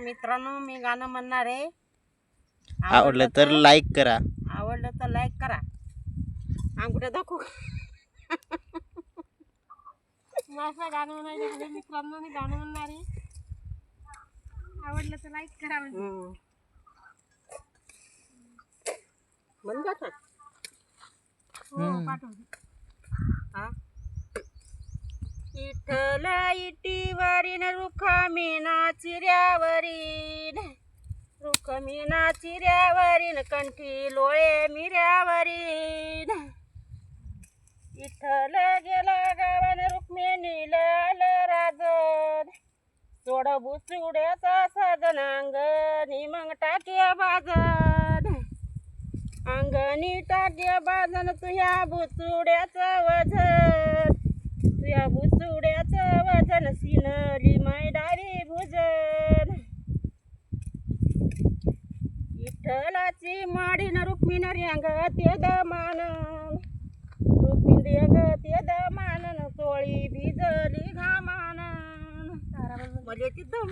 मित्रांनो, मी गाणं म्हणणार आहे. आवडलं तर लाईक करा. आवडलं तर लाईक करा. अंगठ्या दाखवू. माझं गाणं म्हणायचं मित्रांनो, मी गाणं म्हणणार आहे. आवडलं तर लाईक करा. म्हणतात इठल इटीवरीन रुखमीना चिऱ्यावरीन, रुखमीना चिऱ्यावरीन कंठी लोळे मिऱ्यावरीन. इठल गेला गावान रुक्मिणीला आलं राजन, सोड बुचुड्याचा साधन अंगणी मग टाके बाजन, अंगणी टाके बाजन तुझ्या बुचुड्याचं वजन, तुझ्या बुचुड्याचं वजन सिनली मैदारी भुजन. विठ्ठलाची माडीन रुक्मिणी रेंग ते दमान, रुक्मिणी रेंग ते दमानन चोळी भिजली घामान. म्हणजे ती दम